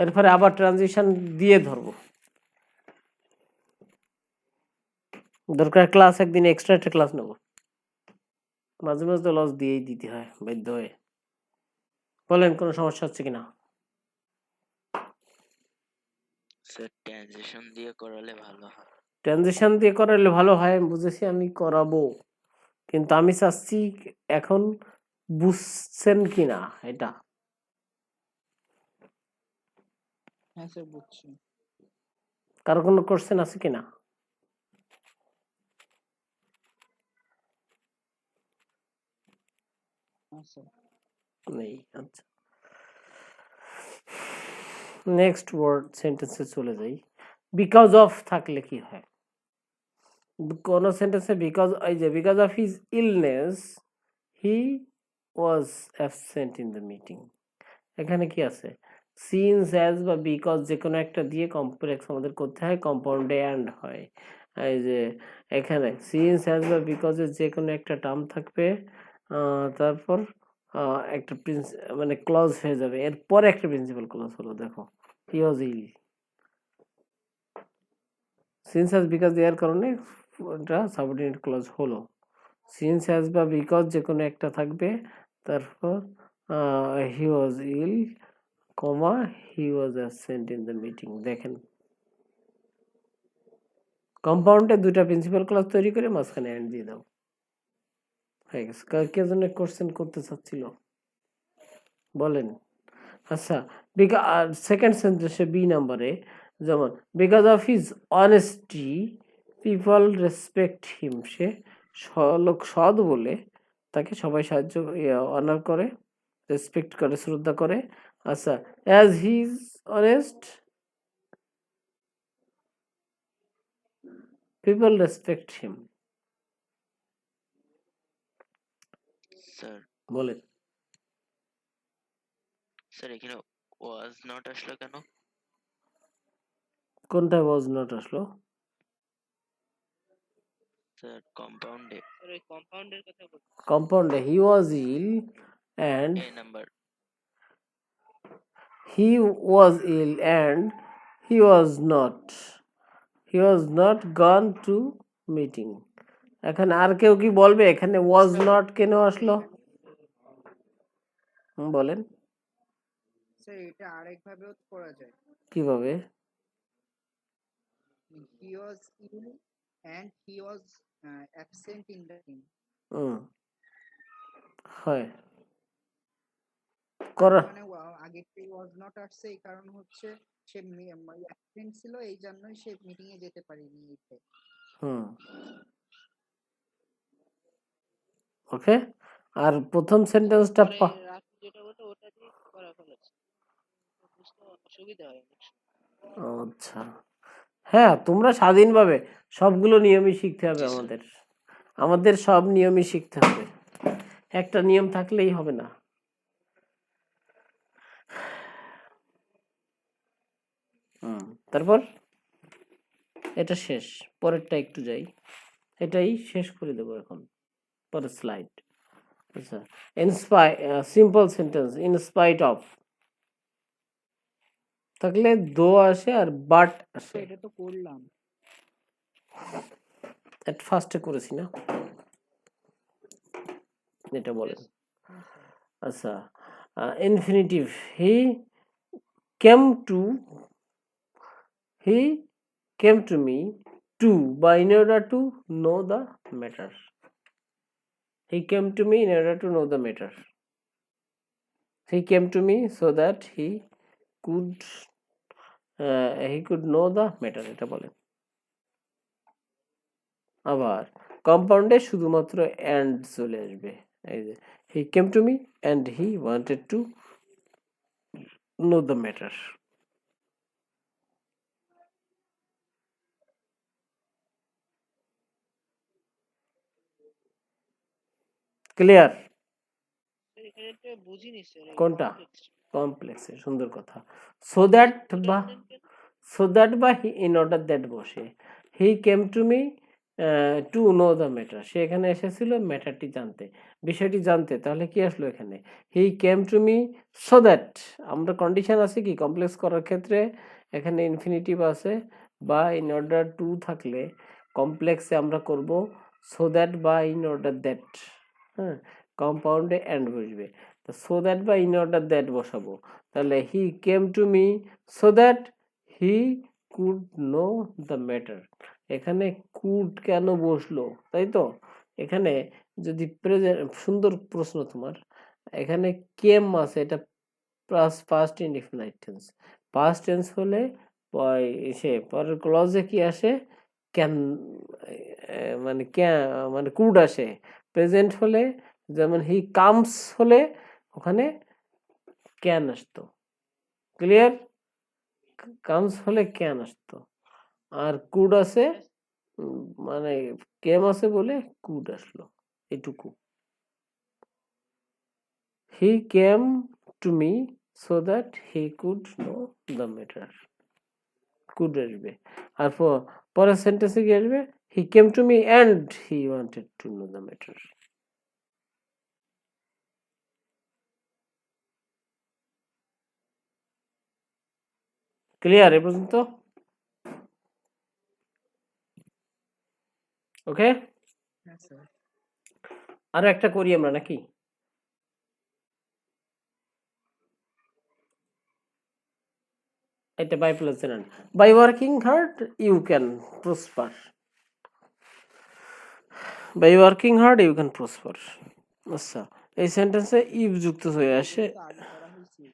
এরপরে আবার ট্রানজিশন দিয়ে ধরবো, দরকার ক্লাস একদিন এক্সট্রা একটা ক্লাস নেব, মাঝে মাঝে তো লস দিয়েই দিতে হয় বাধ্য হয়ে। বলেন কোনো সমস্যা হচ্ছে কিনা? স্যার ট্রানজিশন দিয়ে করালে ভালো হয়। ট্রানজিশন দিয়ে করালে ভালো হয়, বুঝেছি, আমি করাবো, কিন্তু আমি চাচ্ছি এখন বুঝছেন কিনা এটা। হ্যাঁ স্যার বুঝছি। কারো কোনো কোশ্চেন আছে কিনা? হ্যাঁ স্যার। নেই, আচ্ছা। নেক্সট ওয়ার্ড সেন্টেন্সে চলে যাই। বিকজ অফ থাকলে কি হয়? কোন সেন্টেন্সে বিকজ, এই যে because of his illness he was absent in the meeting, এখানে কি আছে? সিন্স, অ্যাজ বা বিকজ যে কোনো একটা দিয়ে কমপ্লেক্স আমাদের করতে হয়, কম্পাউন্ডে অ্যান্ড হয়। এই যে এখানে সিন্স, অ্যাজ বা বিকজের যে কোনো একটা টার্ম থাকবে, তারপর একটা মানে ক্লজ হয়ে যাবে, এরপরে একটা প্রিন্সিপাল ক্লজ হলো, দেখো he was ill, since as because দেওয়ার কারণে এটা সাবঅর্ডিনেট ক্লজ হলো। সিন্স অ্যাজ বা বিকজ যে কোনো একটা থাকবে, তারপর he was ill, comma he was absent in the meeting. দেখেন কম্পাউন্ডে দুইটা প্রিন্সিপাল ক্লজ তৈরি করে মাঝখানে এন্ড দিয়ে দাও, হয়ে গেছে। কে জন্য কোশ্চেন করতে চাচ্ছিল বলেন? আচ্ছা, সেকেন্ড সেন্টেন্সে বি নাম্বারে, যেমন because of his honesty people respect him, সে লোক সৎ বলে তাকে সবাই সাহায্য অনার করে, রেসপেক্ট করে, শ্রদ্ধা করে। আচ্ছা, as he is honest people respect him. Sir বলেন স্যার এখানে ওয়াজ নট আসলো কেন? কোনটা ওয়াজ নট আসলো? স্যার কম্পাউন্ডে স্যার ওই কম্পাউন্ডের কথা বলছি। কম্পাউন্ডে he was ill and A number he was ill and he was not gone to meeting। এখানে আর কেউ কি বলবে এখানে was not কেন আসলো? বলেন স্যার এটা আরেকভাবেও করা যায়। কিভাবে? He was ill and he was absent in the team. হয় করা, মানে আগে ওয়াজ নট আসছে, এই কারণ হচ্ছে সে অ্যাবসেন্ট ছিল, এই জন্যই সে মিটিং এ যেতে পারেনি। ওকে। আর প্রথম সেন্টেন্সটা পরে রাখি যেটা বলতো ওটা দিয়ে করা ফেলেছে, বুঝতে অসুবিধা হয় অনেক সময়। আচ্ছা, হ্যাঁ তোমরা স্বাধীনভাবে সবগুলো নিয়মই শিখতে হবে, জি স্যার। আমাদের সব নিয়মই শিখতে হবে, একটা নিয়ম থাকলেই হবে না। তারপর এটা শেষ, পরেরটা একটু যাই, এটাই শেষ করে দেবো এখন, পরের স্লাইড। আচ্ছা, simple sentence in spite of থাকলে দো আসে আর বাট আসে। এটা তো করলাম, এট ফার্স্টে করেছি না, এটা বলেন। আচ্ছা, infinitive he came to, he came to me to বা in order to know the matter, he came to me in order to know the matter, he came to me so that could he could know the matter, এটা বলেন। আবার কম্পাউন্ডে শুধুমাত্র and চলে আসবে, এই যে he came to me and he wanted to know the matter. Clear? Sir এখানে একটা বুঝিনি স্যার এই কোনটা? কমপ্লেক্স কমপ্লেক্সে, সুন্দর কথা। সো দ্যাট বা so that বা in order that বসে he came to me to know the matter, সে এখানে এসেছিল ম্যাটারটি জানতে, বিষয়টি জানতে। তাহলে কি আসলো এখানে? he came to me so that, আমরা কন্ডিশন আছে কি কমপ্লেক্স করার ক্ষেত্রে, এখানে ইনফিনিটিভ আছে বা in order to থাকলে কমপ্লেক্সে আমরা করব so that বা in order that, হ্যাঁ, কম্পাউন্ডে অ্যান্ড বসবে। তো so that বা in order that বসাবো, তাহলে he came to me so that he could know the matter, এখানে could কেন বসলো, তাই তো? এখানে যদি প্রেজেন্ট, সুন্দর প্রশ্ন তোমার, এখানে came আছে, এটা plus past indefinite tense, past tense হলে সে পরের ক্লজে কি আসে, ক্যান, মানে মানে কুড আসে। প্রেজেন্ট হলে যেমন হি কামস হলে ওখানে ক্যান আসতো, ক্লিয়ার? কামস হলে ক্যান আসতো, আর কুড আছে, মানে কেম আছে বলে কুড আসলো, এটুকু। He came to me so that he could know the matter, could আসবে। আর পরের সেন্টেন্সে কি আসবে? He came to me and he wanted to know the matter. Clear এ পর্যন্ত? ওকে, হ্যাঁ স্যার। আরো একটা করি আমরা নাকি? এটা by plus general, by working hard you can prosper, by working hard you can prosper. আচ্ছা, এই সেন্টেন্সে ইফ যুক্ত হয়ে আসে, তো আগে করা হয়েছে।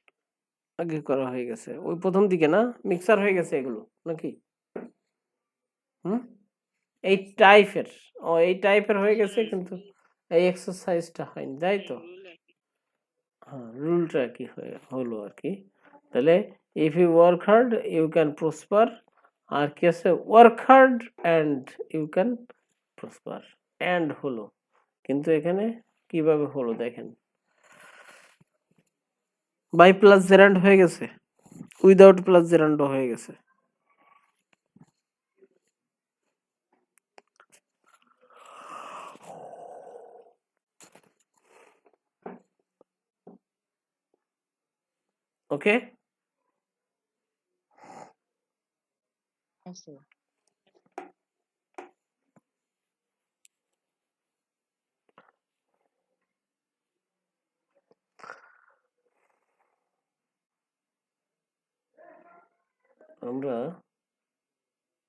আগে করা হয়ে গেছে ওই প্রথম দিকে না, মিক্সার হয়ে গেছে এগুলো নাকি? হুম, এই টাইপের, ও এই টাইপের হয়ে গেছে, কিন্তু এই এক্সারসাইজটা হয়নি, তাই তো? হ্যাঁ, রুলটা কি হলো আর কি। তাহলে if you work hard you can prosper, আর কি আছে, work hard and you can prosper, and হলো, কিন্তু এখানে কিভাবে হলো দেখেন, বাই প্লাস জেরান্ড হয়ে গেছে, উইদাউট প্লাস জেরান্ড হয়ে গেছে। ওকে, হ্যাঁ স্যার। আমরা